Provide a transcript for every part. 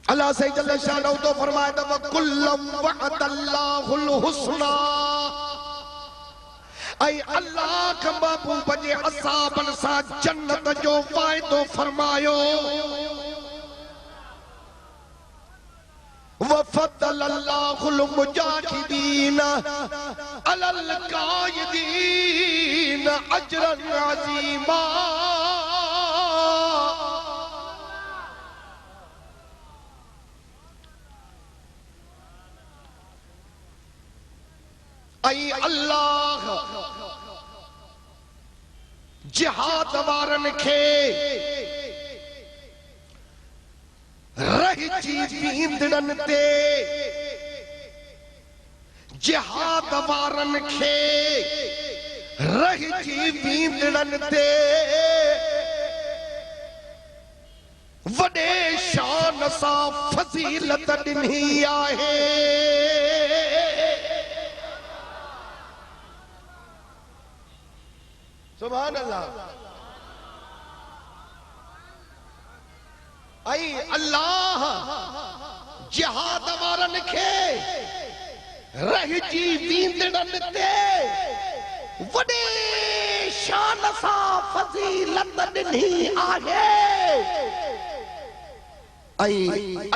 अल्लाह से जल्ल शानहू तो फरमाया था वकुल्लम वअदल्लाहुल हुस्ना, ऐ अल्लाह के महबूब जे असाबन सा जन्नत जो वायदो फरमायो। वफद्दलल्लाहुल मुजाहिदीन अलल कायदीन अजरन अज़ीमा। ऐ अल्लाह जिहाद वारन खे रहिजी वींदड़न ते, जिहाद वारन खे रहिजी वींदड़न ते वडे शान सा फजीलत ॾिनी आहे। सुभान अल्लाह। ऐ अल्लाह जिहाद वारन खे रहिजी वींदड़न ते वडे शान सा फजीलत ॾिनी आहे। ऐ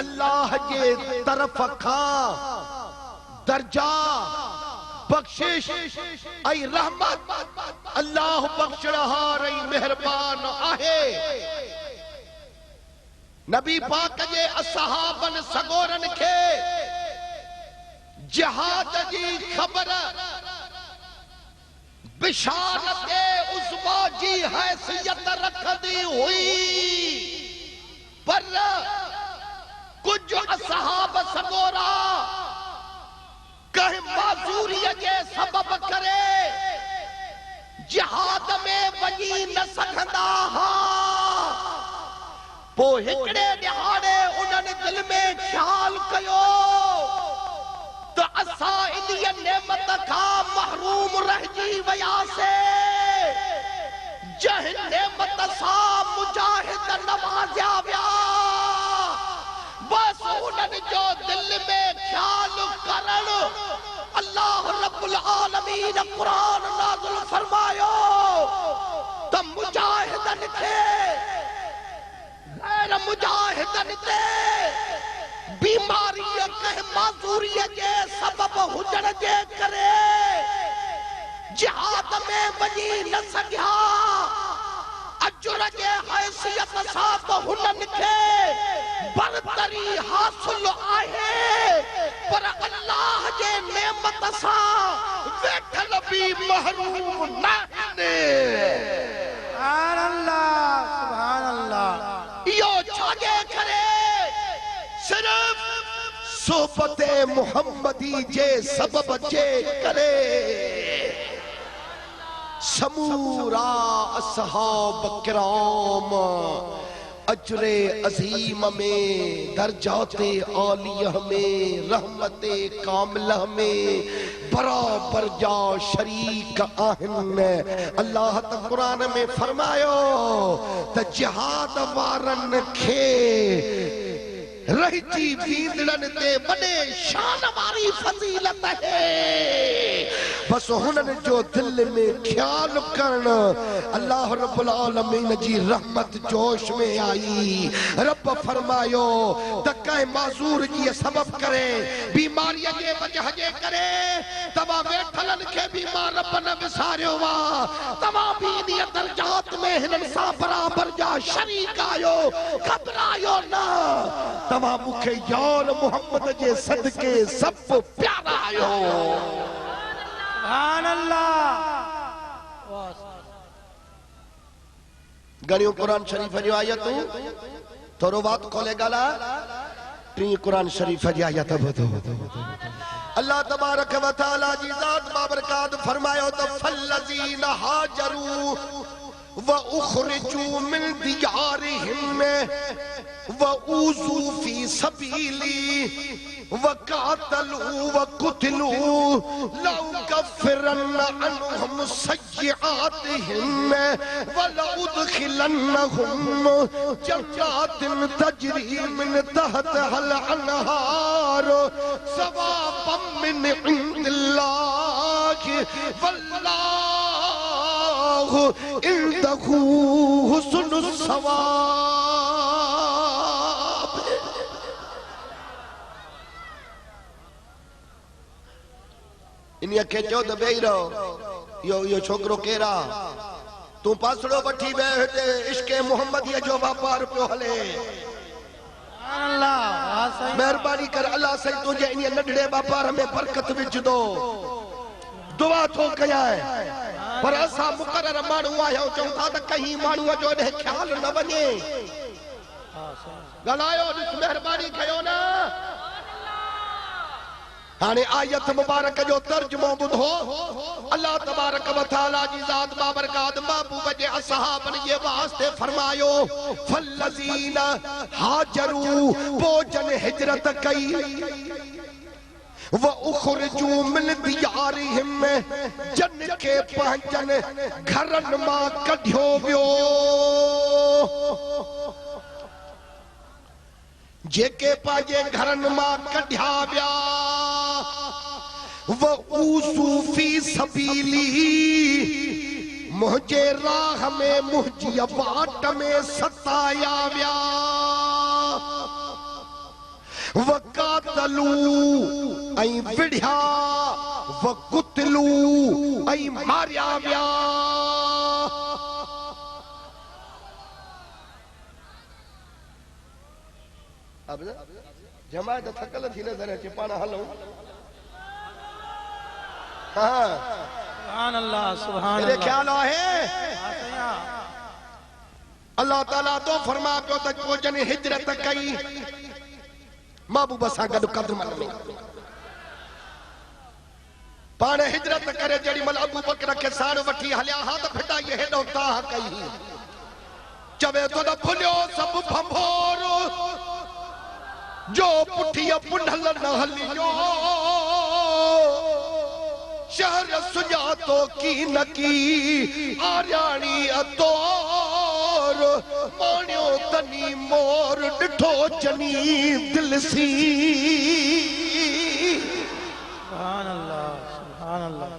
अल्लाह जे तरफ खां दर्जा बख्शिश ऐं रहमत अल्लाह बख्शणहार ऐं मेहरबान आहे। नबी पाक जे असहाबन सगोरन खे जिहाद जी ख़बर बिशारत उस्मा जी हैसियत रखंदी हुई, पर कुछ असहाब सगोरा कहीं माजूरी के सबब करे जिहाद में वञी न सघंदा हा। पो हिकड़े ॾिहाड़े उन्हनि दिल में ख्याल कयो त असां इन्हीअ नेमत खां महरूम रहिजी वियासीं जंहिं नेमत सां मुजाहिद नवाज़िया विया। बस उन्हनि जो दिल में ख्याल करण अल्लाह रब्बुल आलमीन कुरान नाज़िल फरमायो त मुजाहिदन खे गैर मुजाहिदन ते बीमारी कंहिं माज़ूरी जे सबब हुजण जे करे जिहाद में वञी न सघिया। अजुर जे हैसियत सां त हुननि खे बरतरी हासिल आहे, पर अल्लाह जे नेमत सां वेठल भी महरूम न आहिनि। सुभान अल्लाह, सुभान अल्लाह। इहो छाजे करे? सिर्फ सोबत मुहम्मदी जे सबब जे करे समूरा असहाब किराम अजरे अजीम में दर्जाते आलियह में रहमते कामिलह में बराबर जा शरीक आहिन। अल्लाह त कुरान में फरमायो त जिहाद वारन खे रहिजी वींदड़न ते वडे शान वारी फजीलत है। बस हुननि जो दिल में ख्याल करण अल्लाह रब्बुल आलमीन जी रहमत जोश में आई। रब फरमायो त कंहिं माज़ूर जी सबब करे बीमारी जे वजह जे करे तव्हां वेठलनि खे बीमार रब न विसारियो वा। तव्हां भी इन दर्जात में हिननि सां बराबर जा शरीक आयो, घबरायो न। तव्हां मूंखे यार मोहम्मद जे सदके सब प्यारा आयो। सुभान अल्लाह। घणियूं कुरान शरीफ जी आयतूं थोरो बात खोले ॻाल्हा। टी कुरान शरीफ जी आयत ॿुधो। अल्लाह तबारक व तआला जी ज़ात बाबरकात फरमायो त फल्लज़ीन हाजरू व उखरिजू मिन दियारिहिम वऊज़ू फी सबीली वकातलू वकुतलू लउकफ़िरन्न अन्हुम सय्यआतिहिम वलउदखिलन्नहुम जन्नातिन तजरी मिन तहतिहल अन्हार सवाबम मिन इंदिल्लाहि वल्लाहु इंदहु हुस्नुस सवाब। इन्हीअ खे चओ त वेही रहो, यो छोकिरो केरु आहे? तूं पासड़ो वठी वियो, हिते इश्क़े मुहम्मदीअ जो वापारु पियो हले। महिरबानी कर अल्लाह साईं तुंहिंजे इन नंढड़े वापार में बरकत विझंदो, दुआ थो कयां। पर असां मुक़रर माण्हू आहियूं, चऊं था त कहीं माण्हूअ जो ॾे ख़्याल न वञे। ॻाल्हायो, महिरबानी कयो न। हाणे आयत मुबारक जो तर्जुमो ॿुधो। अल्लाह तबारक व तआला जी ज़ात बाबरकात महबूब जे असहाबन जे वास्ते फरमायो फल्लज़ीन हाजरू, पोजन हिजरत कई, व उखरजू मिन दियारिहिम, जन के पंहिंजन घरन मां कढियो वियो। जेके पंहिंजे घरन मां कढिया विया, वऊज़ू फी सबीली, मुंहिंजे राह में मुंहिंजी वाट में सताया विया। वकातलू ऐं विढ़िया, वकुतलू ऐं मारिया विया। जमायत थकल थी नज़र अचे, पाण हलूं। सुभान अल्लाह, सुभान अल्लाह। ख्याल आहे अल्लाह ताला तो फरमा पियो त पोजन हिजरत कई, महबूब सां गॾु कदम में पाण हिजरत करे जेड़ी मल अबू बकर खे साण वठी हलिया हा त फिटा ये हेॾो ताह कई। चवे तो न भुलियो सभु भंभोर, जो पुठिया पुंढल न हलियो। शहर सुञातो की न की, आर्याणी अतोर, माणियो तनी मोर, ॾिठो चनी दिल सी। सुभान अल्लाह, सुभान अल्लाह।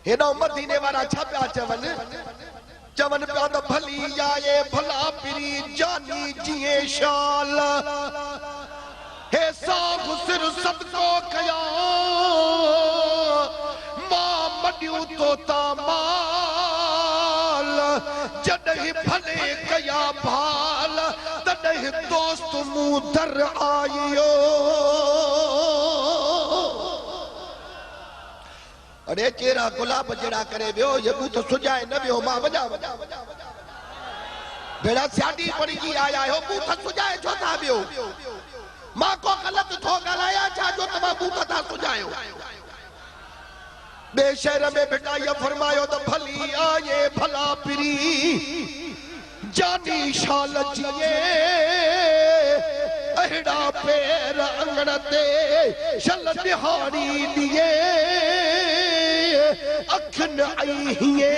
हेॾो मदीने वारा छा पिया चवनि? चवन पिया त भली आए भला पिरी जानी जिए शाल, हे साग सिर सदको कया मां मडियूं तोता माल। जॾहिं भले कया भाल, तॾहिं दोस्त मूं दर आयो। अरे चेहरा गुलाब जड़ा करे वियो, ये बूथ सुजाए न वियो, मां वजा वजा बेड़ा स्याडी पड़ी जी आया हो, बूथ सुजाए छो था वियो? मां को गलत थो ॻाल्हायां छा जो तव्हां बूथ था सुजायो? बे शहर में बेटा ये फरमायो त भली आए भला पिरी जानी शाल जिए, अहिड़ा पैर अंगण ते शल दिहाड़ी दिए। अखन आई हिए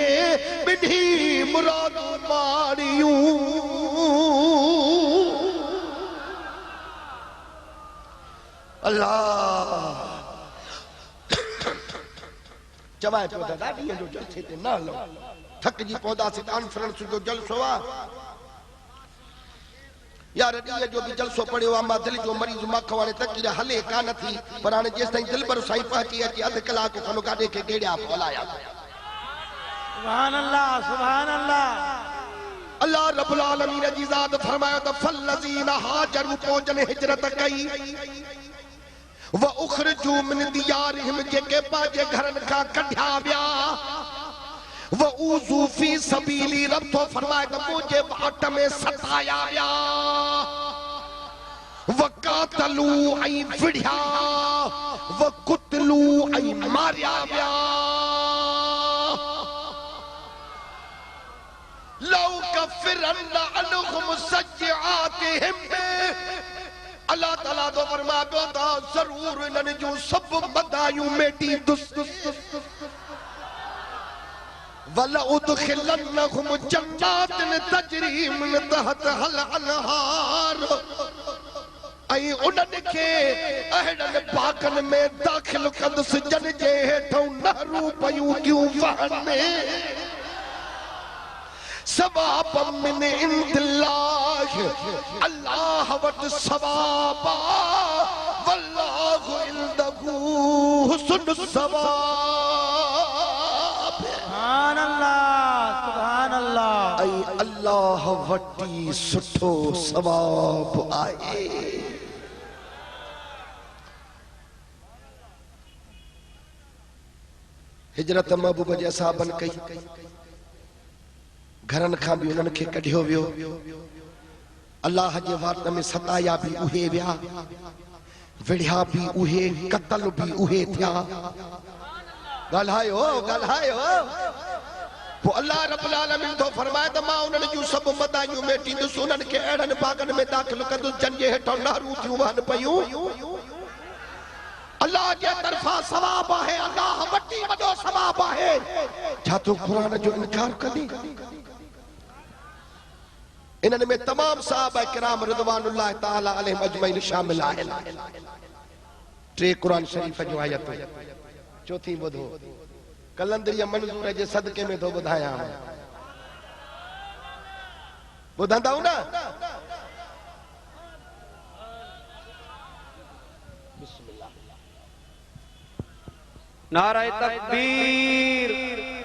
बिन्ही मुरादू मारियूं। अल्लाह चवाए पियो दादा ॾींहं जो जलसे ते न हलो, थकिजी पवंदासीं। कॉन्फ्रेंस जो जलसो आहे यार, ॾींहं जो बि जलसो पढ़ियो आहे। मां दिलि जो मरीज़ मां खवाणे तकीर हले कान थी, पर हाणे जेसि ताईं दिलि भर साईं पहुची अची अधु कलाक खनि गाॾे खे गेड़िया फौलाया। सुभान अल्लाह, सुभान अल्लाह। अल्लाह रब्बुल आलमीन जी ज़ात फरमायो त फल्लज़ीन हाजरू, पोजन हिजरत कई, व उखरजू मिन दियारिहिम, जेके पंहिंजे घरनि खां कढिया विया। वऊज़ू फी सबीली, रब तो फरमाए त मुंहिंजे वाट में सताया विया। वकातलू ऐं विढ़िया, वकुतलू ऐं मारिया विया। लौ कफ़े युकफ्फिरन्न अन्हुम सय्यआतिहिम। अल्लाह ताला तो फरमा पियो था जरूर इन्हनि जूं सब बदायूं मेटी दुस वला उदखिलन्नहुम जन्नातिन तजरी मिन तहतिहल अनहार। ऐं उन्हनि खे अहिड़नि बागनि में दाख़िल कंदुसि जन जे हेठों नहरूं पयूं थियूं वहनि। सवाब मिन इंदिल्लाह, अल्लाह वटि सवाब वल्लाहु इंदहु हुस्नुस सवाब। सुभान अल्लाह। ऐं अल्लाह वटि सुठो सवाब आहे। हिजरत महबूब जे असहाबनि कई, घरनि खां बि उन्हनि खे कढियो वियो। अल्लाह जे वात में सताया बि उहे विया, विढ़िया बि उहे, कतल बि उहे थिया। ॻाल्हायो पोइ अल्लाह रब्बुल आलमीन तो फरमाए त मां उन्हनि जूं सभु मदायूं मेटींदुसि, उन्हनि खे अहिड़नि बागनि में दाख़िल कंदुसि जन जे हेठां नहरूं थियूं वहनि पयूं। अल्लाह जे तरफ़ां सवाब आहे, अल्लाह वटि वॾो सवाब आहे। छा तूं क़ुरान जो इनकार कंदी? इन्हनि में तमाम सहाबा किराम रिदवानुल्लाह ताला अलैहिम अजमईन शामिल आहिनि। 3 कुरान शरीफ जो आयतूं, चौथी ॿुधो, कलंदरीअ मंज़ूर जे सदके में थो ॿुधायां। ॿुधंदव न? नाराए तकबीर,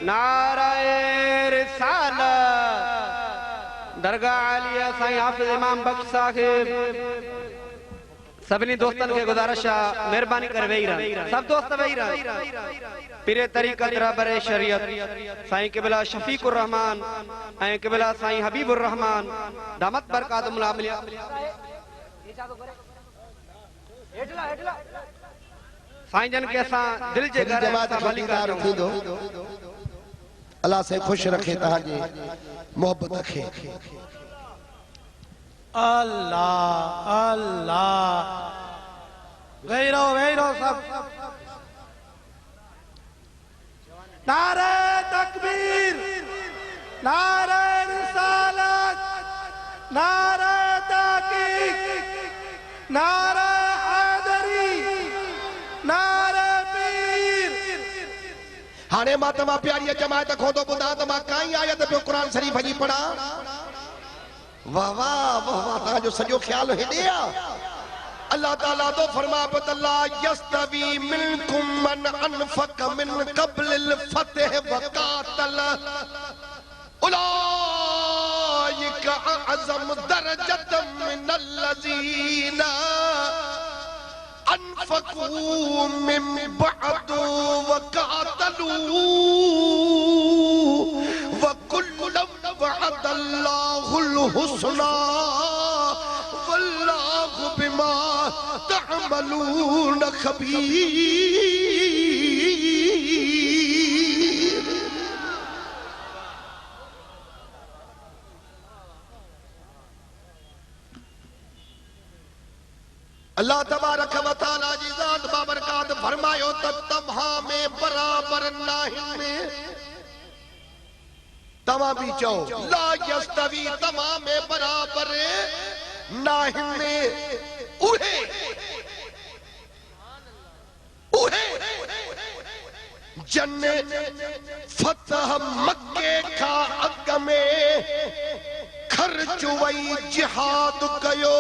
नाराए रिसालत। दरगाह आलिया साईं हाफिज इमाम बख्श साहिब सभिनी दोस्तन के गुजारिश आहे मेहरबानी करे वेही रह, सब दोस्त वेही रह। पीरे तरीक़त रहबरे शरीयत साईं क़िबला शफीकुर रहमान ऐं क़िबला साईं हबीबुर रहमान दामत बरकातुहुल आलिया साईं जन के असां दिल जे घर जमात भली दीदार थींदो। अल्लाह से खुश रखे तव्हांजे मोहब्बत खे। अल्लाह अल्लाह। वेही रहो सब। नारे तकबीर, नारे रिसालत, नारे तहकीक, नारे हैदरी, नारे पीर। हाणे मां तव्हां प्यारी जमात खोदो ॿुधां त मां काई आयत पियो क़ुरान शरीफ़ जी पढ़ा। वाह वाह वाह वाह, तव्हांजो सॼो ख़्याल हेॾे आहे। अल्लाह ताला तो फरमा पियो त ला यस्तवी मिनकुम मन अनफक मिन क़ब्लिल फतह व क़ातल उलाइका अअज़म दरजतम मिनल लज़ीना अनफकू मिन बअदु व क़ातलू व कुल्लम वअदल्लाहुल हुस्ना वल्लाहु बिमा तअमलून खबीर। अल्लाह तबारक व तआला जी ज़ात बाबरकात फरमायो त तव्हां में बराबर नाहिन। तव्हां भी चओ ला यस्तवी, तव्हां में बराबर नाहिन उहे जन फतह मक्के खां अॻ में ख़र्च वई जिहाद कयो।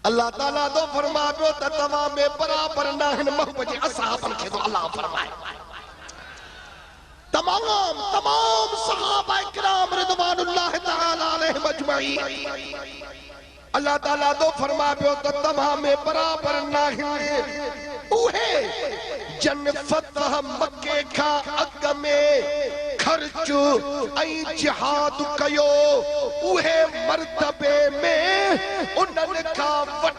अल्लाह ताला तो फरमा पियो त तव्हां में बराबर नाहिन महबूब जे असहाबनि खे तो अल्लाह फरमाए। तमाम सहाबा किराम रिदवानुल्लाह ताला अलैहिम अजमईन अल्लाह ताला तो फरमा पियो त तव्हां में बराबर नाहिन उहे जन फतह मक्के खां अॻ में ख़र्च ऐं जिहाद कयो। उहे मर्तबे में उन्हनि खां वॾा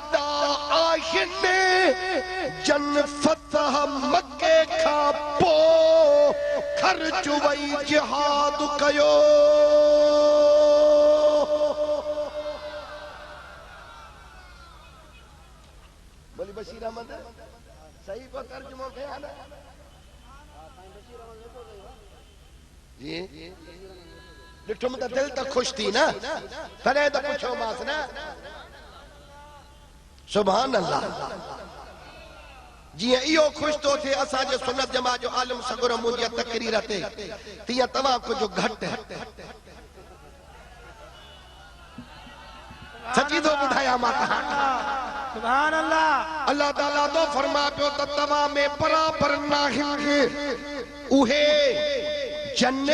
आहिन जन फतह मके खां पो खर्च वई जिहाद कयो बोली बशीर अहमद सही को तर्जुमो कया ना जी ॾिठो त दिल त खुश थी न तॾहिं त पुछो मांस न सुभान अल्लाह जी इहो खुश तो थे असांजे सुन्नत जमा जो आलम सगुर मुंहिंजी तकरीर ते तीअं तव्हां कुझु घटि सची थो ॿुधायां मां सुभान अल्लाह अल्लाह ताला तो फरमा पियो त तव्हां में बराबर नाहिनि उहे जन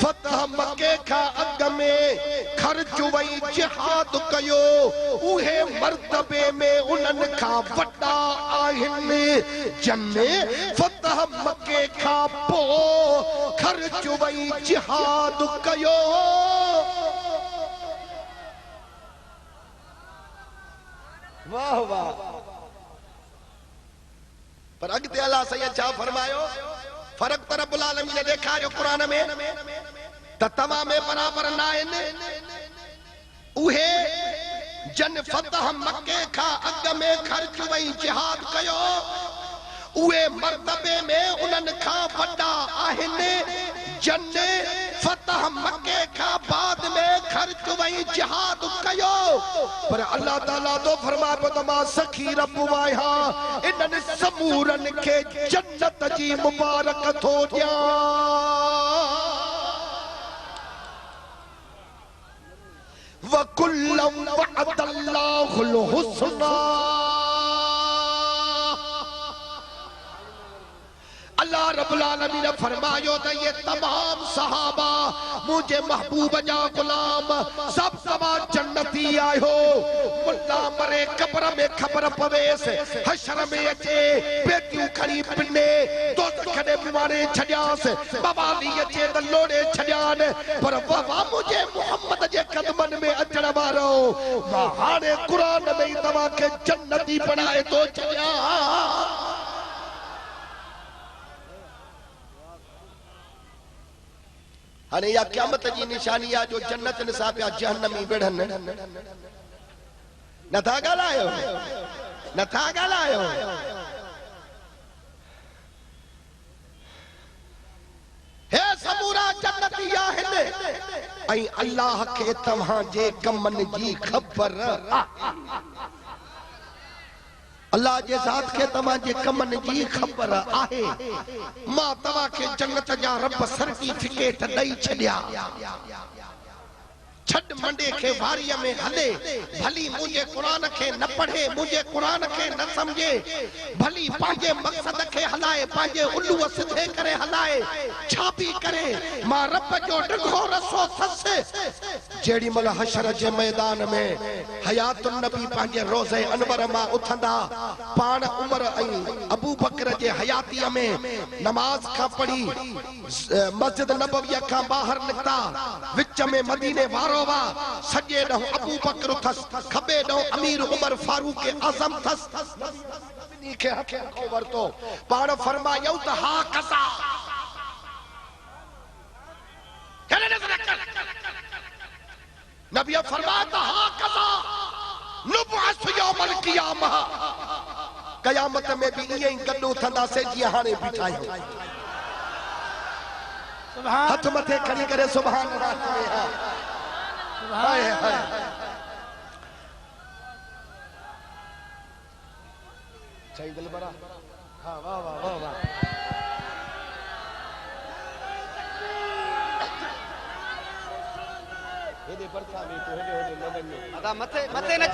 फतह मके खां अॻ में खर्च वई जिहाद कयो उहे मर्तबे में उन्हनि खां वॾा आहिनि जन फतह मके खां पोइ खर्च वई जिहाद कयो वाह वाह पर अॻिते अल्लाह सैयद छा फरमायो फर्क त रब्बुल आलमीन ॾेखारियो क़ुरान में त तव्हां में बराबर न आहिनि उहे जन फतह मके खां अॻ में खर्च वई जिहाद कयो उहे मर्तबे में उन्हनि खां वॾा आहिनि जन फतह मके खां बाद में खर्च वई जिहाद कयो पर अल्लाह ताला तो फरमा पियो त मां सखी रब आहियां इन्हनि समूरनि खे जन्नत जी मुबारक थो ॾियां वकुल्लम वअदल्लाहुल हुस्ना अल्लाह रब्बुल आलमीन ने फरमायो त ये तमाम सहाबा मुझे महबूब जा गुलाम सब तमा जन्नती आयो मुल्ला मरे कब्र में खबर पवेस हशर में अचे बेटियूं खणी पिने तो खने मारे छड़ियास बवाली अचे त लोड़े छड़ियान पर बाबा मुझे मोहम्मद जे कदमन में अचण वारो मां हाणे कुरान में तवा के जन्नती बनाए तो छड़िया हाणे या क़यामत जी निशानी आहे जो जन्नत निसा पिया जहन्नमी वेढ़नि नथा ॻाल्हायो हे समूरा जन्नती आहिनि ऐं अल्लाह खे तव्हां जे कमनि जी ख़बर अल्लाह जे ज़ात के तव्हां जे कमनि जी ख़बर आहे मां तव्हां खे जन्नत जा रब सर्टिफिकेट ॾेई छॾिया छड मंडे के वारीअ में हले भली मुझे कुरान के न पढ़े मुझे कुरान के न समझे भली पांजे मकसद के हलाए पांजे उल्लू सिधे करे हलाए छापी करे मां रब जो ढगो रसो सस जेड़ी मल हशर जे मैदान में हयातुन नबी पांजे रोज़े अनवर मां उथंदा पान उमर ऐं अबू बकर जे हयातीअ में नमाज का पढ़ी मस्जिद नबविया का बाहर निकता विच में मदीने वारो सजे ॾों अबू बकर थस खबे ॾों अमीर उमर फारूक आज़म थस नी के हक को वरतो पाण फरमायो त हा कसा नबी फरमाया त हा कसा नुबअस यौमल क़ियामह क़यामत में भी इए गड्डो थंदा से जी हाने बिठायो सुभान हाथ मथे खड़ी करे सुभान अल्लाह हाय हाय सही दिल बरा हां वाह वाह वाह वाह हेदे परसा में तो हेदे लगन अदा मथे मथे न